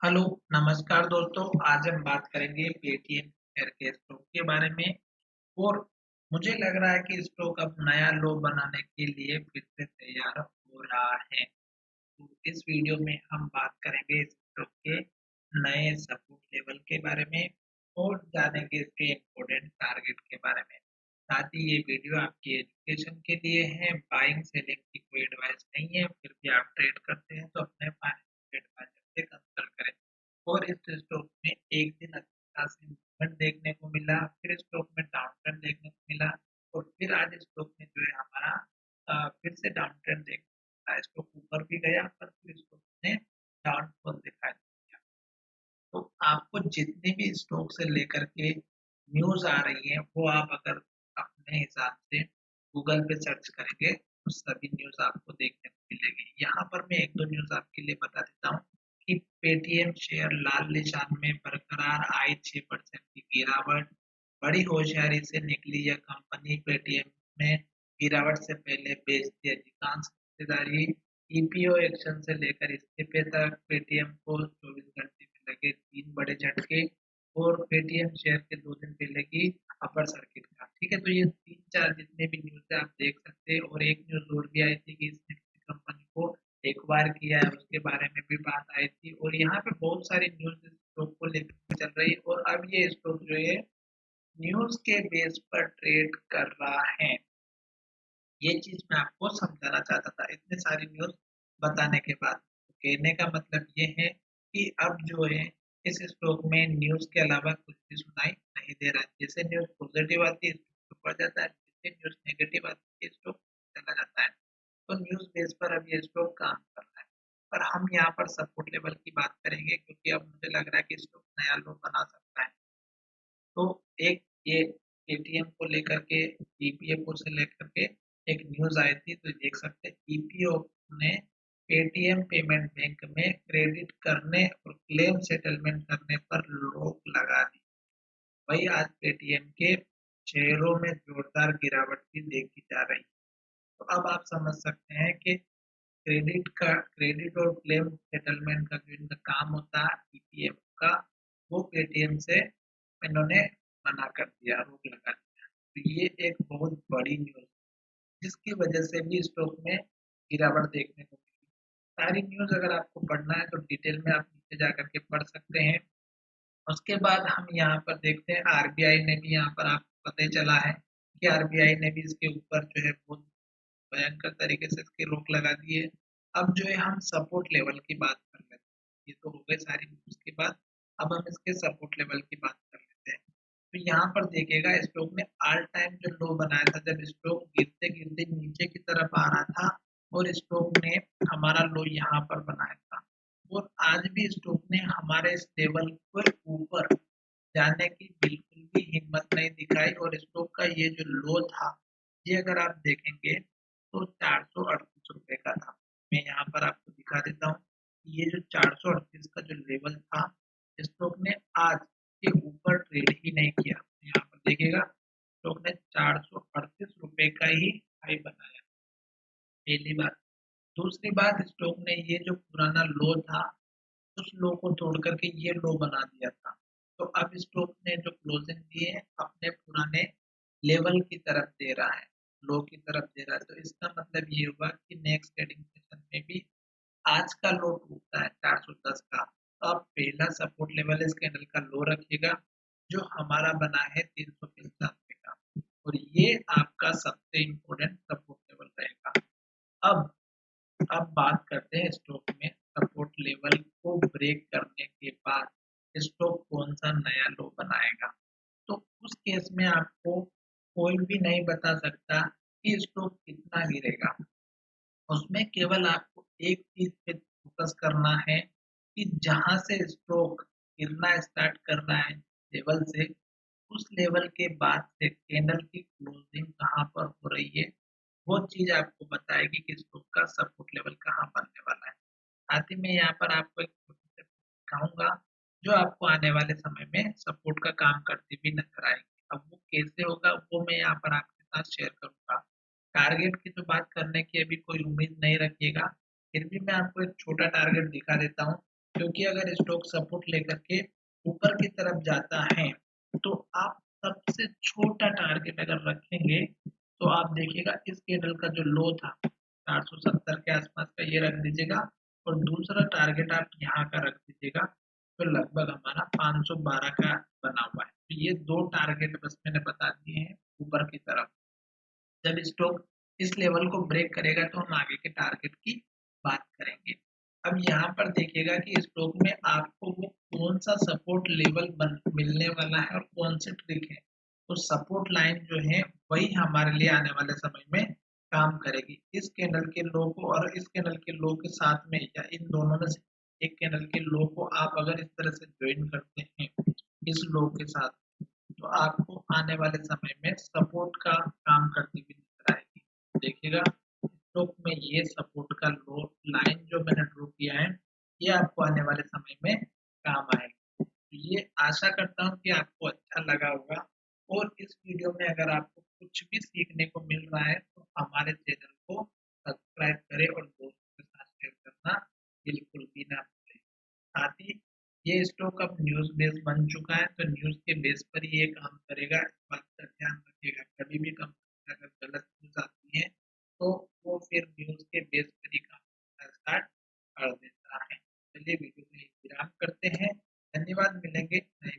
Hello, नमस्कार दोस्तों। आज हम बात करेंगे पेटीएम शेयर के स्टॉक के बारे में। और मुझे लग रहा है कि स्टॉक अब नया लो बनाने के लिए फिर से तैयार हो रहा है। तो इस वीडियो में हम बात करेंगे इस स्टॉक के नए सपोर्ट लेवल के बारे में और जानेंगे इसके इम्पोर्टेंट टारगेट के बारे में। साथ ही ये वीडियो आपकी एजुकेशन के लिए है, बाइंग सेलिंग की कोई एडवाइस नहीं है। फिर भी आप ट्रेड करते हैं तो अपने फाइनेंशियल एडवाइजर से कंसल्ट करें। और इस स्टॉक में एक दिन अच्छा खासी मूवमेंट देखने को मिला, फिर स्टॉक में डाउन ट्रेंड देखने को मिला और फिर आज स्टॉक में जो है हमारा फिर से डाउन ट्रेंड देखने को मिला। स्टॉक ऊपर भी गया पर फिर स्टॉक ने डाउनफॉल दिखाई दिया। तो आपको जितनी भी स्टॉक से लेकर के न्यूज़ आ रही है वो आप अगर अपने हिसाब से गूगल पे सर्च करेंगे तो सभी न्यूज़ आपको देखने को मिलेगी। यहाँ पर मैं एक दो न्यूज़ आपके लिए बता देता हूँ कि पेटीएम शेयर लाल निशान में बरकरार, आई 6% की गिरावट। बड़ी होशियारी से निकली यह कंपनी, पेटीएम में गिरावट से पहले बेचती अधिकांश हिस्सेदारी। ईपीओ एक्शन से लेकर इस्तीफे तक पेटीएम को 24 घंटे में लगे 3 बड़े झटके और पेटीएम शेयर के 2 दिन पहले की अपर सर्किट का। ठीक है, तो ये 3-4 जितने भी न्यूज़ है आप देख सकते हैं। और एक न्यूज़ और भी आई थी कि इसने किसी कंपनी को एक्वायर किया है, उसके बारे में भी बात आई थी। और यहाँ पे बहुत सारी न्यूज़ इस स्टॉक को लेकर चल रही है और अब ये स्टॉक जो है न्यूज़ के बेस पर ट्रेड कर रहा है। ये चीज़ मैं आपको समझाना चाहता था इतनी सारी न्यूज़ बताने के बाद। तो कहने का मतलब ये है कि अब जो है इस स्टॉक में न्यूज़ के अलावा कुछ भी सुनाई नहीं दे रहा है। जैसे न्यूज़ पॉजिटिव आती है स्टॉक ऊपर जाता है, जैसे न्यूज़ नेगेटिव आती है स्टॉक चला जाता है। तो न्यूज़ बेस पर अब ये स्टॉक काम कर रहा है। पर हम यहाँ पर सपोर्ट लेवल की बात करेंगे क्योंकि अब मुझे लग रहा है कि स्टॉक नया लो बना सकता है। तो एक ये पेटीएम को लेकर के, ईपीएफओ से लेकर के एक न्यूज़ आई थी, तो देख सकते हैं ईपीएफओ ने पेटीएम पेमेंट बैंक में क्रेडिट करने और क्लेम सेटलमेंट करने पर रोक लगा दी। वही आज पेटीएम के शेयरों में जोरदार गिरावट भी देखी जा रही है। तो अब आप समझ सकते हैं कि क्रेडिट और क्लेम सेटलमेंट का जो इनका काम होता है ईपीएफ का, वो पेटीएम से इन्होंने मना कर दिया, रोक लगा दिया। तो ये एक बहुत बड़ी न्यूज़ जिसकी वजह से भी स्टॉक में गिरावट देखने को मिली। सारी न्यूज़ अगर आपको पढ़ना है तो डिटेल में आप नीचे जा कर के पढ़ सकते हैं। उसके बाद हम यहाँ पर देखते हैं आरबीआई ने भी, यहाँ पर आपको पता ही चला है कि आरबीआई ने भी इसके ऊपर जो है बहुत भयंकर तरीके से इसकी रोक लगा दी है। अब जो है हम सपोर्ट लेवल की बात कर लेते हैं। ये तो हो गई सारी न्यूज़ की बात। अब हम इसके सपोर्ट लेवल की बात कर लेते हैं। तो यहाँ पर देखिएगा स्टॉक ने ऑल टाइम जो लो बनाया था, जब स्टॉक गिरते-गिरते नीचे की तरफ आ रहा था और स्टॉक ने हमारा लो यहाँ पर बनाया था। और आज भी स्टॉक ने हमारे इस लेवल पर ऊपर जाने की बिल्कुल भी हिम्मत नहीं दिखाई और स्टॉक का ये जो लो था, ये अगर आप देखेंगे तो 438 रुपए का था। मैं यहाँ पर आपको दिखा देता हूँ कि ये जो 438 का जो लेवल था, स्टॉक ने आज के ऊपर ट्रेड ही नहीं किया। यहाँ पर देखिएगा स्टॉक ने 438 रुपए का ही हाई बनाया, पहली बात। दूसरी बात, स्टॉक ने ये जो पुराना लो था उस लो को तोड़ करके ये लो बना दिया था। तो अब स्टॉक ने जो क्लोजिंग दी है अपने पुराने लेवल की तरफ दे रहा है, लो की तरफ दे रहा है। तो इसका मतलब ये हुआ कि नेक्स्ट ट्रेडिंग सेशन में भी आज का लो टूटता है 410 का, तो आप पहला सपोर्ट लेवल इस कैंडल का लो रखिएगा जो हमारा बना है 395 का। और ये आपका सबसे इम्पोर्टेंट सपोर्ट लेवल रहेगा। अब अब बात करते हैं स्टॉक में सपोर्ट लेवल को ब्रेक करने के बाद स्टॉक कौन सा नया लो बनाएगा। तो उस केस में आपको कोई भी नहीं बता सकता कि स्टॉक कितना गिरेगा। उसमें केवल आपको एक चीज पे फोकस करना है कि जहां से स्टॉक गिरना स्टार्ट कर रहा है लेवल से, उस लेवल के बाद से कैंडल की क्लोजिंग कहाँ पर हो रही है, वो चीज आपको बताएगी कि स्टॉक का सपोर्ट लेवल कहाँ बनने वाला है। साथ ही में यहाँ पर आपको एक छोटी सी दिखाऊंगा जो आपको आने वाले समय में सपोर्ट का काम करती भी नजर आएगी। अब वो कैसे होगा वो मैं यहाँ पर आपके साथ शेयर करूंगा। टारगेट की तो बात करने की अभी कोई उम्मीद नहीं रखिएगा, फिर भी मैं आपको एक छोटा टारगेट दिखा देता हूँ क्योंकि अगर स्टॉक सपोर्ट लेकर के ऊपर की तरफ जाता है तो आप सबसे छोटा टारगेट अगर रखेंगे तो आप देखिएगा इस कैंडल का जो लो था 470 के आसपास का ये रख दीजिएगा और दूसरा टारगेट आप यहाँ का रख दीजिएगा तो लगभग हमारा 512 का बना हुआ है। तो ये दो टारगेट बस मैंने बता दिए हैं ऊपर की तरफ। जब स्टॉक इस लेवल को ब्रेक करेगा तो हम आगे के टारगेट की बात करेंगे। अब यहाँ पर देखिएगा कि स्टॉक में आपको वो कौन सा सपोर्ट लेवल मिलने वाला है और कौन से ट्रिक है। तो सपोर्ट लाइन जो है वही हमारे लिए आने वाले समय में काम करेगी। इस कैंडल के लो को और इस कैंडल के लो के साथ में या इन दोनों में से एक कैंडल के लो को आप अगर इस तरह से ज्वाइन करते हैं इस लो के साथ तो आपको आने वाले समय में सपोर्ट का काम करती हुई नजर आएगी। देखिएगा स्टॉक में ये सपोर्ट का लो लाइन जो मैंने ड्रॉ किया है ये आपको आने वाले समय में काम आएगा। तो ये आशा करता हूँ कि आपको अच्छा लगा होगा और इस वीडियो में अगर आपको कुछ भी सीखने को मिल रहा है तो हमारे चैनल को सब्सक्राइब करें और दोस्तों के साथ शेयर करना बिल्कुल भी ना भूलें। साथ ही ये स्टॉक अब न्यूज़ बेस बन चुका है तो न्यूज़ के बेस पर ही ये काम करेगा। इस बात का ध्यान रखिएगा कभी भी कंपनी अगर गलत न्यूज़ आती है तो वो फिर न्यूज़ के बेस पर ही काम करना स्टार्ट कर देता है। चलिए वीडियो में विराम करते हैं। धन्यवाद, मिलेंगे नए